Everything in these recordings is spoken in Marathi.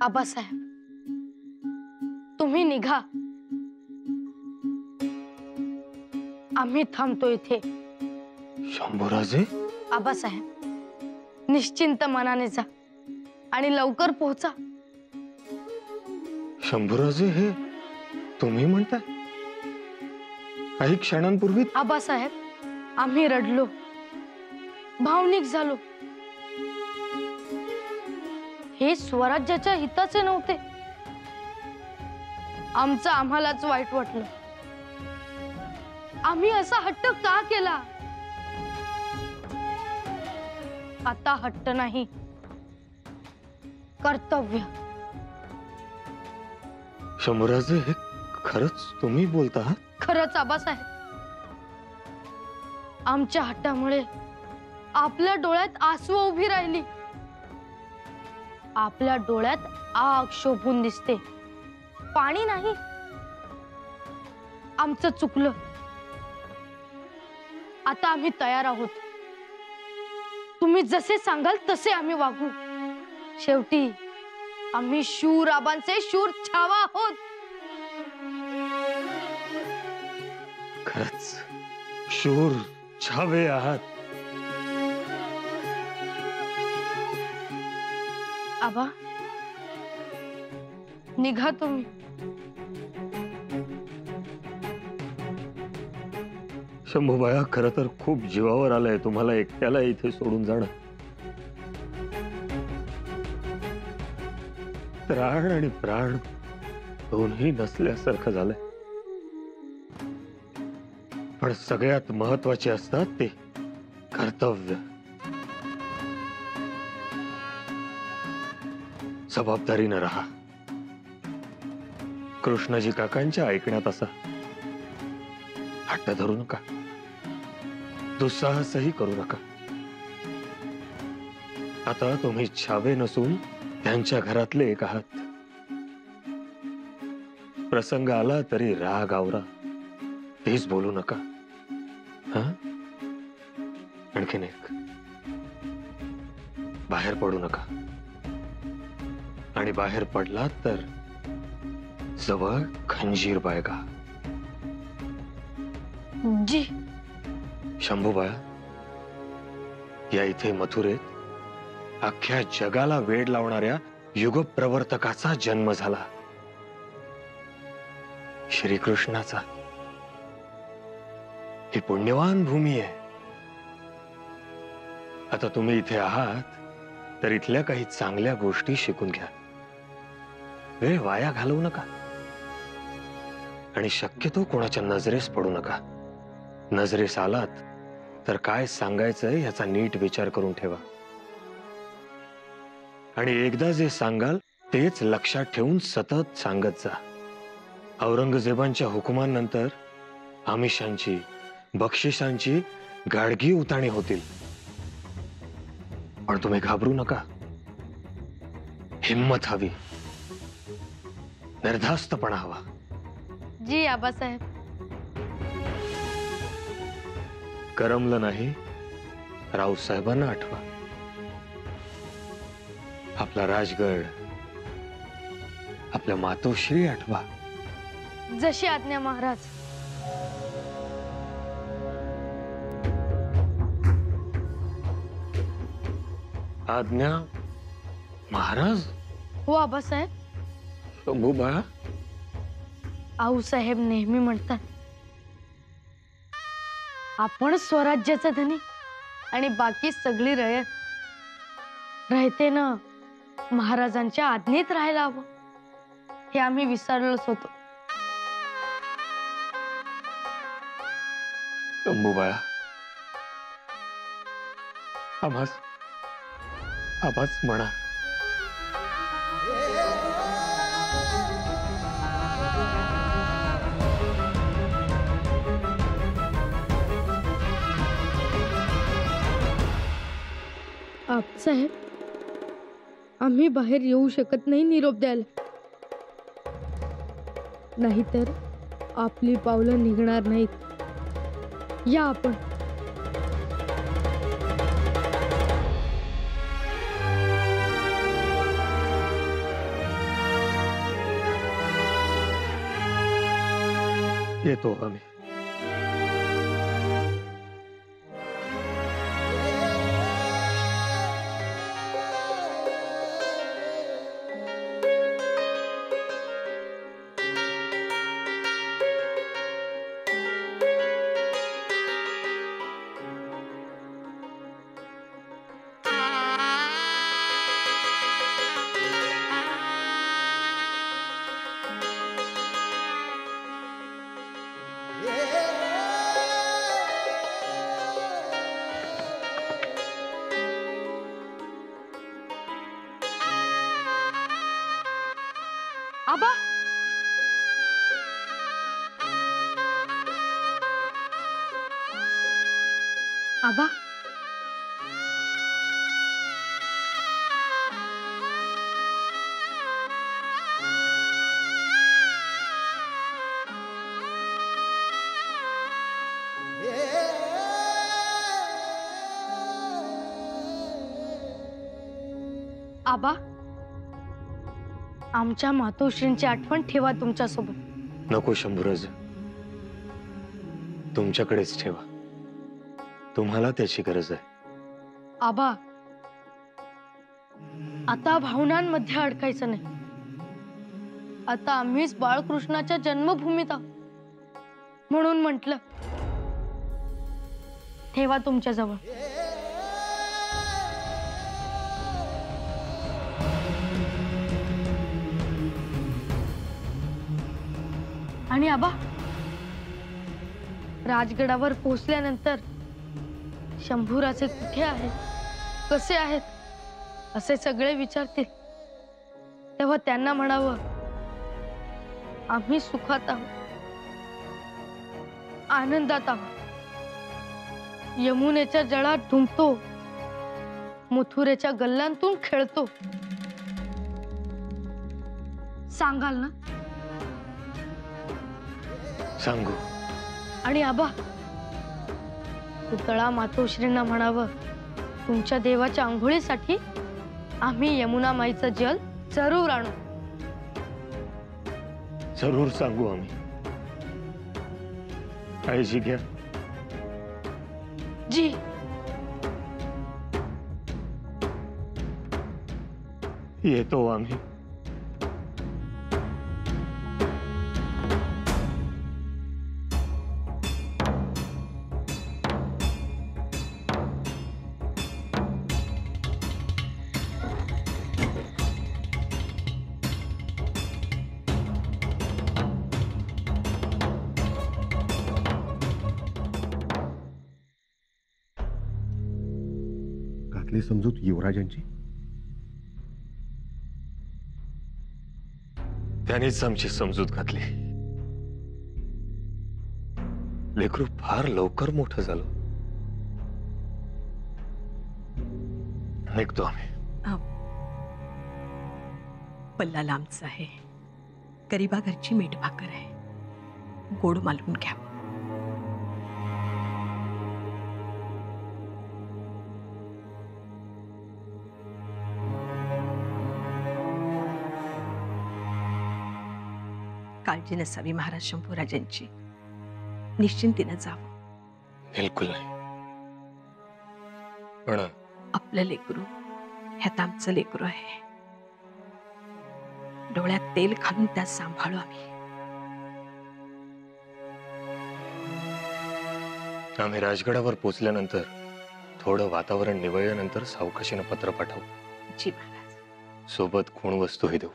आबासाहेब, तुम्ही निघा, आम्ही थांबतो इथे. शंभूराजे? आबासाहेब, निश्चिंत मनाने जा आणि लवकर पोहोचा. शंभूराजे, हे तुम्ही म्हणताय? काही क्षणांपूर्वी आबासाहेब, आम्ही रडलो, भावनिक झालो. हे स्वराज्याच्या हिताचे नव्हते. आमचं आम्हालाच वाईट वाटलं. आम्ही असा हट्ट का केला? आता हट्ट नाही, कर्तव्य. शंभूराजे, हे खरंच तुम्ही बोलता? खरंच आबासाहेब, आमच्या हट्टामुळे आपल्या डोळ्यात आसू उभी राहिली. आपल्या डोळ्यात आग शोभून दिसते, पाणी नाही. आमचं चुकलं. आता आम्ही तयार आहोत. तुम्ही जसे सांगाल तसे आम्ही वागू. शेवटी आम्ही शूर आबांचे शूर छावा आहोत. खरंच शूर छावे आहात. आबा, निघा तुम्ही. शंभूबाया, खरं तर खूप जीवावर आलंय तुम्हाला एकट्याला इथे सोडून जाणं. त्राण आणि प्राण दोन्ही नसल्यासारखं झालंय. पण सगळ्यात महत्वाचे असतात ते कर्तव्य. जबाबदारीनं राहा. कृष्णाजी काकांच्या ऐकण्यात असा. हट्ट धरू नका, दुस्साहसही करू नका. आता तुम्ही छावे नसून त्यांच्या घरातले एक आहात. प्रसंग आला तरी राग आवरा, तेच बोलू नका. आणखीन एक, बाहेर पडू नका. आणि बाहेर पडलात तर जवळ खंजीर बाळगा. जी. शंभूबाया, या इथे मथुरेत अख्ख्या जगाला वेड लावणाऱ्या युगप्रवर्तकाचा जन्म झाला, श्रीकृष्णाचा. ही पुण्यवान भूमी आहे. आता तुम्ही इथे आहात तर इथल्या काही चांगल्या गोष्टी शिकून घ्या. वेळ वाया घालवू नका आणि शक्यतो कोणाच्या नजरेस पडू नका. नजरेस आलात तर काय सांगायचंय याचा नीट विचार करून ठेवा. आणि एकदा जे सांगाल तेच लक्षात ठेवून सतत सांगत जा. औरंगजेबांच्या हुकुमानंतर आमिषांची, बक्षिसांची गाडगी उताणी होतील. पण तुम्ही घाबरू नका. हिम्मत हवी, निर्धास्तपणा हवा. जी आबासाहेब. करमलं नाही, रावसाहेबांना आठवा. आपला राजगड, आपल्या मातोश्री आठवा. जशी आज्ञा महाराज. आज्ञा महाराज? हो आबासाहेब. शंभूबाळा, आऊसाहेब नेहमी म्हणतात, आपण स्वराज्याचा धनी आणि बाकी सगळी रयत रयतेनं महाराजांच्या आज्ञेत राहायला हवं. हे आम्ही विसरलोच होतो. शंभूबाळा, आभास म्हणा. आबासाहेब, आम्ही बाहेर येऊ शकत नाही निरोप द्यायला. नाहीतर आपली पावलं निघणार नाहीत. या आपण. येतो आम्ही. आबा, आबा, आबा, आमच्या मातोश्रींची आठवण ठेवा तुमच्यासोबत. नको शंभूराज, तुमच्याकडेच ठेवा. तुम्हाला त्याची गरज आहे. आबा, आता भावनांमध्ये अडकायचं नाही. आता आम्हीच बाळकृष्णाच्या जन्मभूमीत आहोत म्हणून म्हटलं ठेवा तुमच्या जवळ. आणि आबा, राजगडावर पोहोचल्यानंतर शंभूराजे कुठे आहेत, कसे आहेत असे सगळे विचारतील. तेव्हा त्यांना म्हणावं आम्ही सुखात आहोत, आनंदात आहोत, यमुनेच्या जळात धुंपतो, मथुरेच्या गल्ल्यांतून खेळतो. सांगाल ना? सांगू. आणि आबा, पुतळा मातोश्रींना म्हणावं तुमच्या देवाच्या आंघोळीसाठी आम्ही यमुना माईचं जल जरूर आणू. जरूर सांगू आम्ही. काळजी घ्या. जी. येतो आम्ही. घातली समजूत युवराजांची. त्यांनीच आमची समजूत घातली. लेकरू फार लवकर मोठं झालं. निघतो आम्ही. पल्ला लांबचा आहे, गरीबा घरची मीठ भाकर आहे, गोड मालवून घ्या. काळजी नसावी महाराज शंभूराजांची. निश्चिंतीनं जावं. बिलकुल नाही. पण आपलं लेकरू ह्यात आमचं लेकरू आहे. डोळ्यात तेल घालून त्यात सांभाळू आम्ही. आम्ही राजगडावर पोचल्यानंतर थोडं वातावरण निवळल्यानंतर सावकाशीनं पत्र पाठवू. जी महाराज. सोबत खूण वस्तूही देऊ.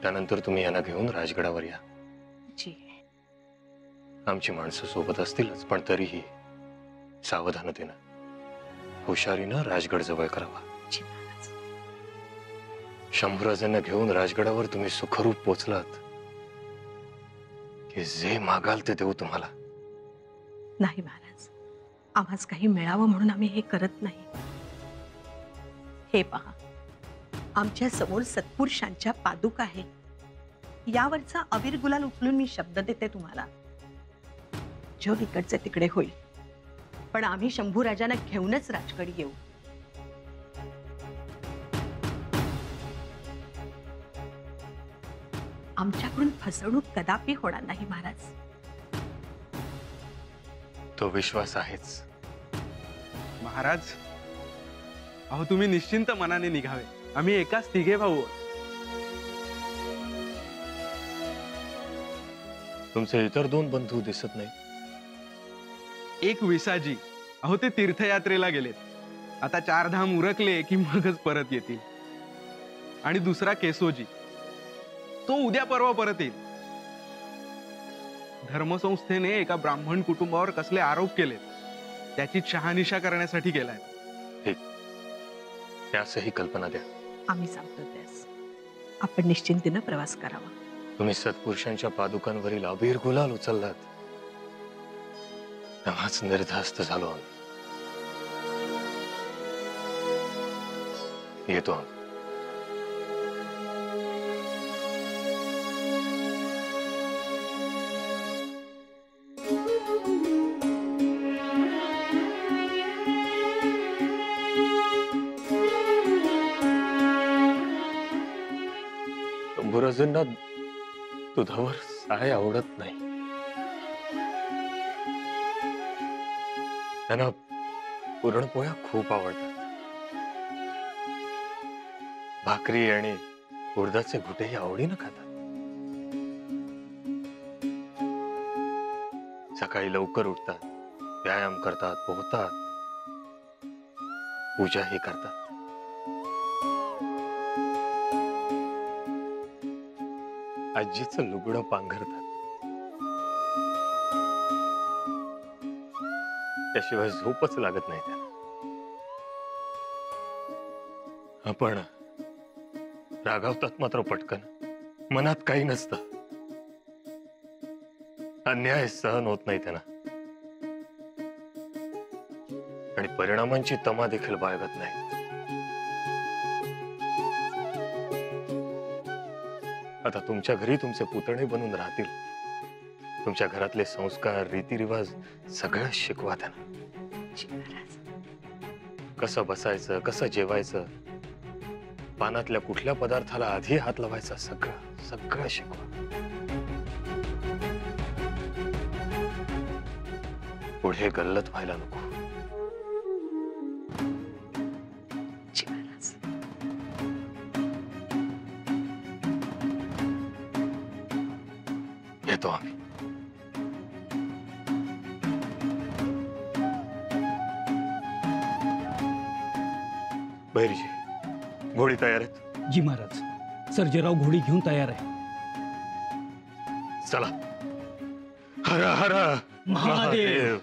त्यानंतर तुम्ही यांना घेऊन राजगडावर या. जी. आमची माणसं सोबत असतीलच, पण तरीही सावधानतेनं, हुशारीनं राजगड जवळ करावा. जी महाराज. शंभूराजांना घेऊन राजगडावर तुम्ही सुखरूप पोचलात की जे मागाल ते देऊ तुम्हाला. नाही महाराज, आम्हाच काही मिळावं म्हणून आम्ही हे करत नाही. हे पहा, आमच्या समोर सत्पुरुषांच्या पादुका आहे. यावरचा अबीर गुलाल उचलून मी शब्द देते तुम्हाला, जग इकडचे तिकडे होईल, पण आम्ही शंभूराजांना घेऊनच राजगड येऊ. आमच्याकडून फसवणूक कदापि होणार नाही महाराज. तो विश्वास आहेच. महाराज, अहो तुम्ही निश्चिंत मनाने निघावे. आम्ही एकाच तिघे भाऊ आहोत. तुमचे इतर 2 बंधू दिसत नाही. एक विसाजी, अहो ते तीर्थयात्रेला गेलेत. आता 4 धाम उरकले की मगच परत येतील. आणि दुसरा केसोजी, तो उद्या परवा परत येईल. धर्मसंस्थेने एका ब्राह्मण कुटुंबावर कसले आरोप केलेत त्याची शहानिशा करण्यासाठी गेलाय. त्यासही कल्पना द्या. आम्ही सांगतो त्यास आपण निश्चिंतीनं प्रवास करावा. तुम्ही सत्पुरुषांच्या पादुकांवरील अबीर गुलाल उचललात तेव्हाच निर्धास्त झालो आम्ही. येतो आम्ही. शंभूराजांना दुधावर साय आवडत नाही. त्यांना पुरणपोळ्या खूप आवडतात. भाकरी आणि उडदाचे घुटेही आवडीनं खातात. सकाळी लवकर उठतात, व्यायाम करतात, पोहतात, पूजाही करतात. आजीचं लुगडं पांघरतात. त्याशिवाय झोपच लागत नाही त्यांना. आपण रागावतात मात्र पटकन. मनात काही नसतं. अन्याय सहन होत नाही त्यांना. आणि परिणामांची तमा देखील बाळगत नाही. आता तुमच्या घरी तुमचे पुतणे बनून राहतील. तुमच्या घरातले संस्कार, रीतिरिवाज सगळं शिकवा त्यांना. कसं बसायचं, कसं जेवायचं, पानातल्या कुठल्या पदार्थाला आधी हात लावायचा, सगळं सगळं शिकवा. पुढे गल्लत व्हायला नको. येतो आम्ही. बैरीजी, घोडी तयार आहेत? जी महाराज. सर्जेराव घोडी घेऊन तयार आहे. चला. हर हर महादेव.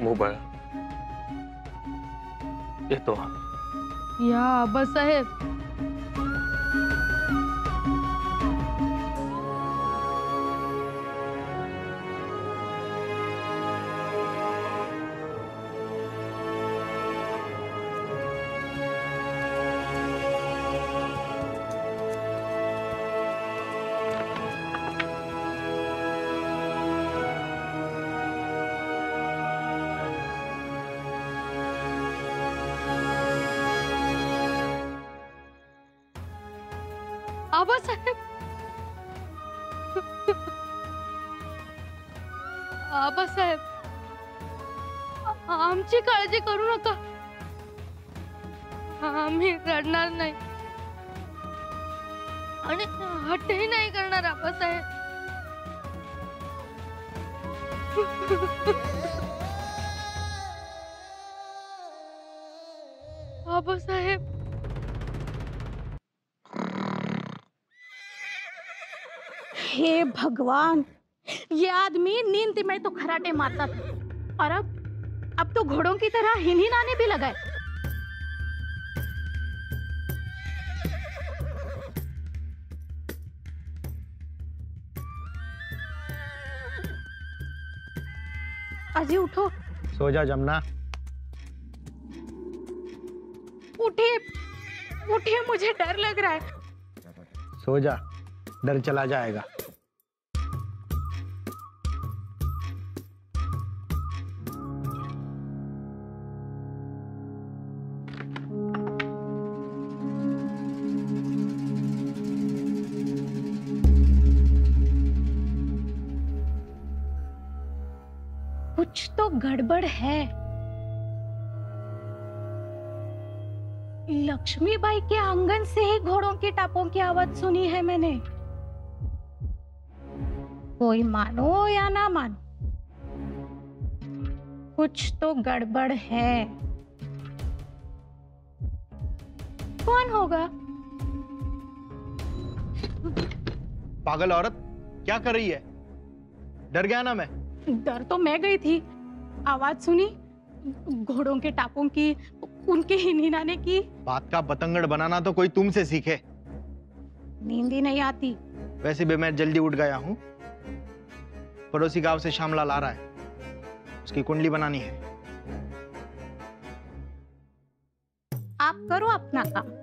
मोबाईल येतो. या आबासाहेब, आबासाहेब, आबासाहेब, आमची काळजी करू नका. आम्ही रडणार नाही आणि हट्टही नाही करणार. आबासाहेब, आबासाहेब, हे भगवान, ये आदमी नींद में तो खराटे मारता था और अब तो घोड़ों की तरह हिन आने भी लगा है. अजी उठो. सो जा जमुना. उठिए, उठिए, मुझे डर लग रहा है. सो जा, डर चला जाएगा. कुछ तो गड़बड़ है। लक्ष्मीबाई के आंगन से ही घोड़ों की टापों की आवाज सुनी है मैंने। कोई मानो या ना मानो, कुछ तो गड़बड़ है। कौन होगा? पागल औरत, क्या कर रही है? डर गया ना मैं। डर तो मैं गई थी, आवाज सुनी घोड़ों के टापों की, उनके हिनहिनाने की। बात का बतंगड़ बनाना तो कोई तुमसे सीखे। नींद ही नहीं आती। वैसे भी मैं जल्दी उठ गया हूँ। पड़ोसी गांव से श्यामलाल आ रहा है, उसकी कुंडली बनानी है। आप करो अपना काम,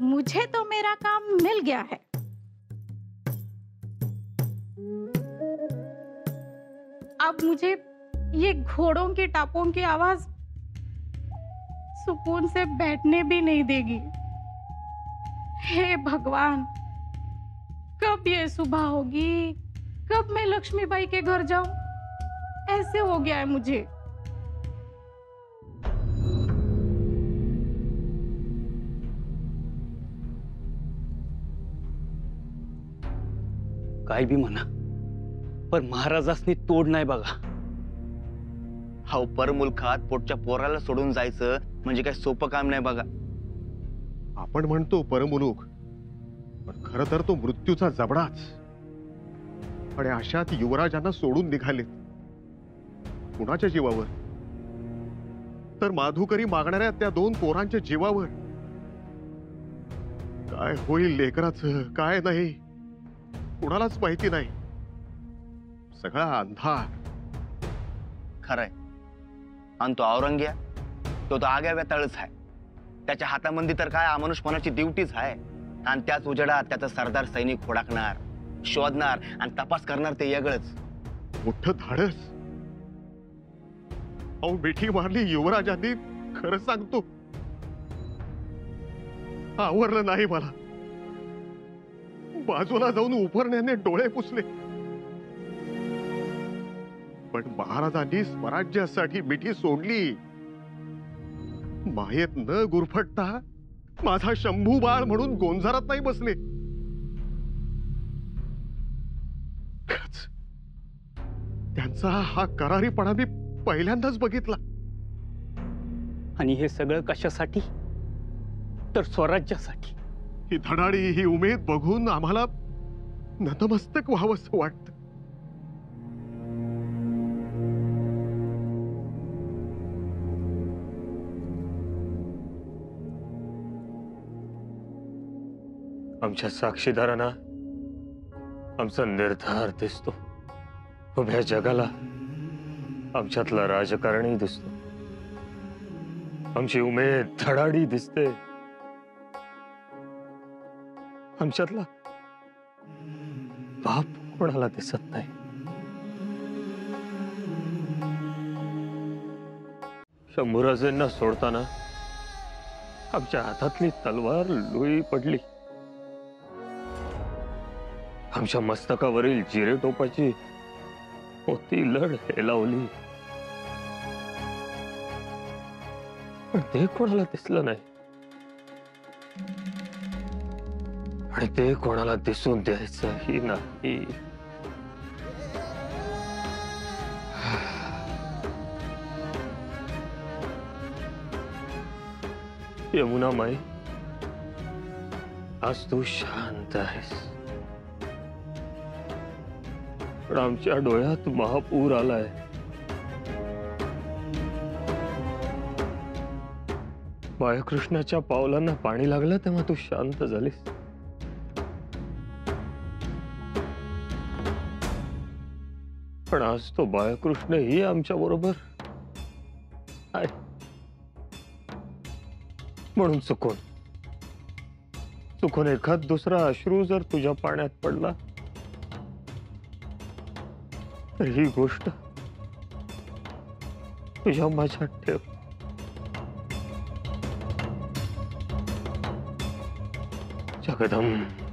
मुझे तो मेरा काम मिल गया है। अब मुझे ये घोड़ों की टापों की आवाज सुकून से बैठने भी नहीं देगी। हे भगवान, कब ये सुबह होगी, कब मैं लक्ष्मीबाई के घर जाऊं? ऐसे हो गया है मुझे। काय बी म्हणा, पण महाराजासनी तोड नाही बघा. हा परमुलखात पोटच्या पोराला सोडून जायचं म्हणजे काय सोपं काम नाही बघा. आपण म्हणतो परमुलूक, पण खरं तर तो मृत्यूचा जबडाच. आणि अशात युवराजांना सोडून निघाले, कुणाच्या जीवावर? तर माधुकरी मागणाऱ्या त्या 2 पोरांच्या जीवावर. काय होईल लेकराचं, काय नाही, कुणालाच माहिती नाही. सगळा अंधार. खरंय, आणि तो औरंग्या, तो आग्या वेताळच आहे. त्याच्या हातामध्ये तर काय अमानुषपणाची ड्युटीच आहे. आणि त्याच उजेडात त्याचा सरदार सैनिक होडाकणार, शोधणार आणि तपास करणार ते वेगळंच. मोठं धाडस. अहो, मिठी मारली युवराजांनी. खरं सांगतो, आवरलं नाही मला. बाजूला जाऊन उपरण्याने डोळे पुसले. पण महाराजांनी स्वराज्यासाठी मिठी सोडली. मायेत न गुरफटता माझा शंभू बाळ म्हणून गोंजारात नाही बसले. त्यांचा हा करारीपणा मी पहिल्यांदाच बघितला. आणि हे सगळं कशासाठी? तर स्वराज्यासाठी. ही धडाडी, ही उमेद बघून आम्हाला नतमस्तक व्हावंसं वाटतं. आमच्या साक्षीदारांना आमचा निर्धार दिसतो. उभ्या जगाला आमच्यातला राजकारणी दिसतो. आमची उमेद धडाडी दिसते. आमच्यातला बाप कोणाला दिसत नाही. शंभूराजेंना सोडताना आमच्या हातातली तलवार लुई पडली. आमच्या मस्तकावरील जिरे टोपाची मोठी लढ हेलावली. पण ते कोणाला दिसलं नाही. आणि ते कोणाला दिसून द्यायचंही नाही. यमुना माई, आज तू शांत आहेस, पण आमच्या डोळ्यात महापूर आलाय. बाळकृष्णाच्या पावलांना पाणी लागलं तेव्हा तू शांत झालीस. पण आज तो बाळकृष्णही आमच्या बरोबर आहे. म्हणून चुकून एखाद दुसरा अश्रू जर तुझ्या पाण्यात पडला तर ही गोष्ट तुझ्या माझ्यात ठेव. जगदंब.